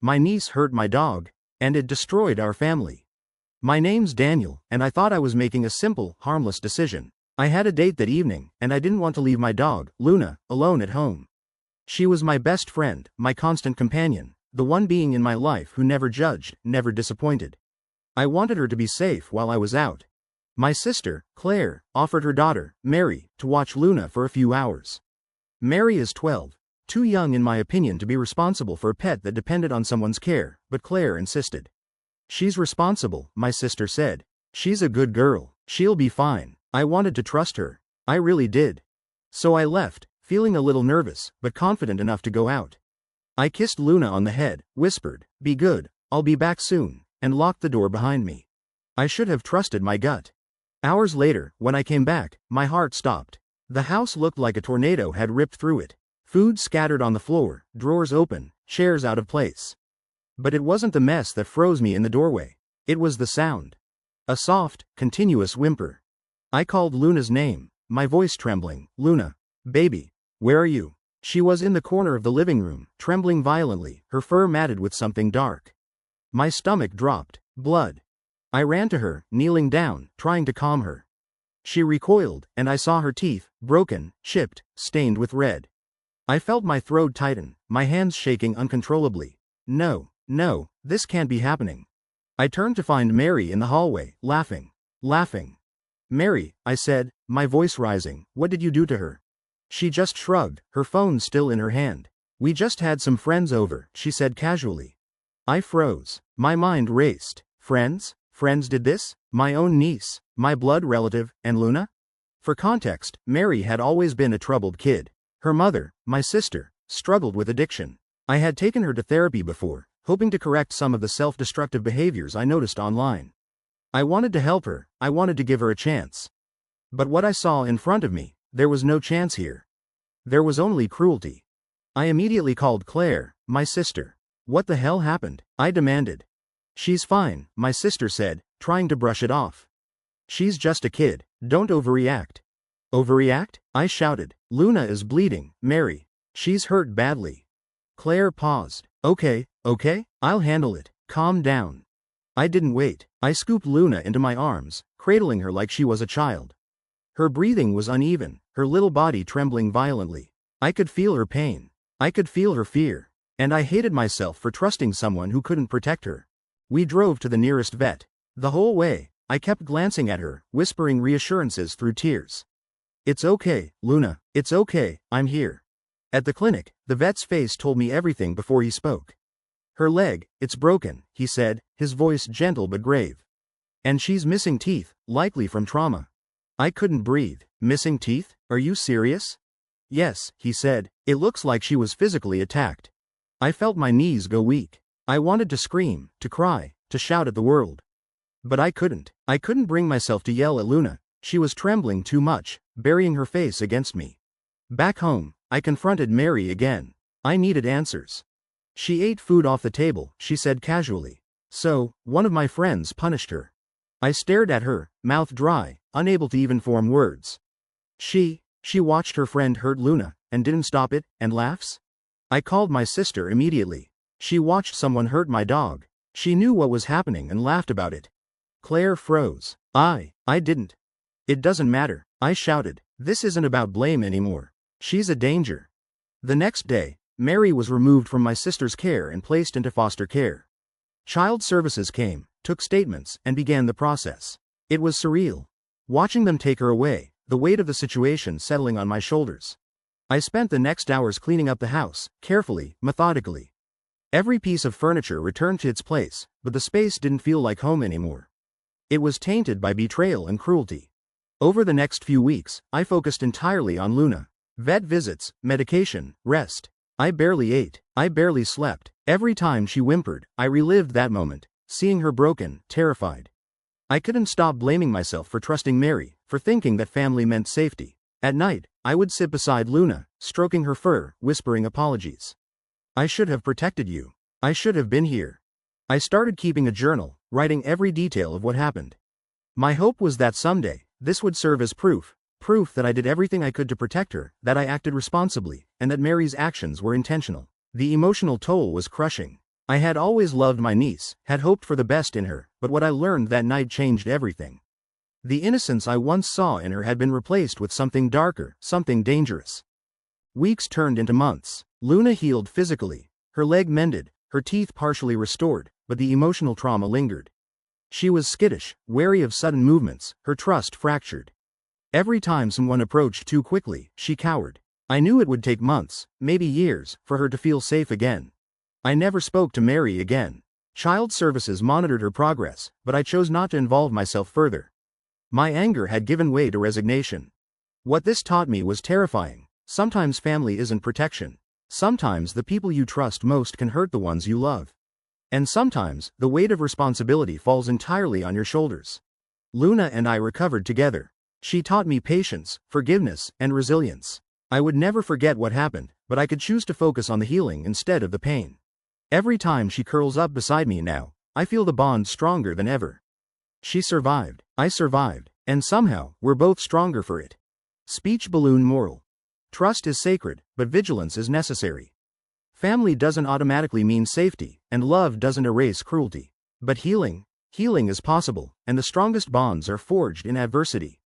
My niece hurt my dog, and it destroyed our family. My name's Daniel, and I thought I was making a simple, harmless decision. I had a date that evening, and I didn't want to leave my dog, Luna, alone at home. She was my best friend, my constant companion, the one being in my life who never judged, never disappointed. I wanted her to be safe while I was out. My sister, Claire, offered her daughter, Mary, to watch Luna for a few hours. Mary is 12, too young in my opinion to be responsible for a pet that depended on someone's care, but Claire insisted. She's responsible, my sister said. She's a good girl. She'll be fine. I wanted to trust her. I really did. So I left, feeling a little nervous, but confident enough to go out. I kissed Luna on the head, whispered, "Be good, I'll be back soon," and locked the door behind me. I should have trusted my gut. Hours later, when I came back, my heart stopped. The house looked like a tornado had ripped through it. Food scattered on the floor, drawers open, chairs out of place. But it wasn't the mess that froze me in the doorway. It was the sound. A soft, continuous whimper. I called Luna's name, my voice trembling. "Luna. Baby. Where are you?" She was in the corner of the living room, trembling violently, her fur matted with something dark. My stomach dropped. Blood. I ran to her, kneeling down, trying to calm her. She recoiled, and I saw her teeth, broken, chipped, stained with red. I felt my throat tighten, my hands shaking uncontrollably. No, this can't be happening. I turned to find Mary in the hallway, laughing. "Mary," I said, my voice rising, "what did you do to her?" She just shrugged, her phone still in her hand. "We just had some friends over," she said casually. I froze. My mind raced. Friends did this? My own niece, my blood relative, and Luna? For context, Mary had always been a troubled kid. Her mother, my sister, struggled with addiction. I had taken her to therapy before, hoping to correct some of the self-destructive behaviors I noticed online. I wanted to help her, I wanted to give her a chance. But what I saw in front of me, there was no chance here. There was only cruelty. I immediately called Claire, my sister. "What the hell happened?" I demanded. "She's fine," my sister said, trying to brush it off. "She's just a kid, don't overreact." "Overreact?" I shouted. "Luna is bleeding, Mary. She's hurt badly." Claire paused. Okay, I'll handle it. Calm down." I didn't wait. I scooped Luna into my arms, cradling her like she was a child. Her breathing was uneven, her little body trembling violently. I could feel her pain. I could feel her fear. And I hated myself for trusting someone who couldn't protect her. We drove to the nearest vet. The whole way, I kept glancing at her, whispering reassurances through tears. "It's okay, Luna. It's okay, I'm here." At the clinic, the vet's face told me everything before he spoke. "Her leg, it's broken," he said, his voice gentle but grave. "And she's missing teeth, likely from trauma." I couldn't breathe. "Missing teeth? Are you serious?" "Yes," he said, "it looks like she was physically attacked." I felt my knees go weak. I wanted to scream, to cry, to shout at the world. But I couldn't. I couldn't bring myself to yell at Luna. She was trembling too much, burying her face against me. Back home, I confronted Mary again. I needed answers. "She ate food off the table," she said casually. "So, one of my friends punished her." I stared at her, mouth dry, unable to even form words. She watched her friend hurt Luna, and didn't stop it, and laughs?" I called my sister immediately. "She watched someone hurt my dog. She knew what was happening and laughed about it." Claire froze. I didn't." "It doesn't matter," I shouted. "This isn't about blame anymore. She's a danger." The next day, Mary was removed from my sister's care and placed into foster care. Child Services came, took statements, and began the process. It was surreal. Watching them take her away, the weight of the situation settling on my shoulders. I spent the next hours cleaning up the house, carefully, methodically. Every piece of furniture returned to its place, but the space didn't feel like home anymore. It was tainted by betrayal and cruelty. Over the next few weeks, I focused entirely on Luna. Vet visits, medication, rest. I barely ate. I barely slept. Every time she whimpered, I relived that moment, seeing her broken, terrified. I couldn't stop blaming myself for trusting Mary, for thinking that family meant safety. At night, I would sit beside Luna, stroking her fur, whispering apologies. "I should have protected you. I should have been here." I started keeping a journal, writing every detail of what happened. My hope was that someday, this would serve as proof that I did everything I could to protect her, that I acted responsibly, and that Mary's actions were intentional. The emotional toll was crushing. I had always loved my niece, had hoped for the best in her, but what I learned that night changed everything. The innocence I once saw in her had been replaced with something darker, something dangerous. Weeks turned into months. Luna healed physically, her leg mended, her teeth partially restored, but the emotional trauma lingered. She was skittish, wary of sudden movements, her trust fractured. Every time someone approached too quickly, she cowered. I knew it would take months, maybe years, for her to feel safe again. I never spoke to Mary again. Child services monitored her progress, but I chose not to involve myself further. My anger had given way to resignation. What this taught me was terrifying. Sometimes family isn't protection. Sometimes the people you trust most can hurt the ones you love. And sometimes, the weight of responsibility falls entirely on your shoulders. Luna and I recovered together. She taught me patience, forgiveness, and resilience. I would never forget what happened, but I could choose to focus on the healing instead of the pain. Every time she curls up beside me now, I feel the bond stronger than ever. She survived, I survived, and somehow, we're both stronger for it. Speech balloon moral. Trust is sacred, but vigilance is necessary. Family doesn't automatically mean safety, and love doesn't erase cruelty. But healing is possible, and the strongest bonds are forged in adversity.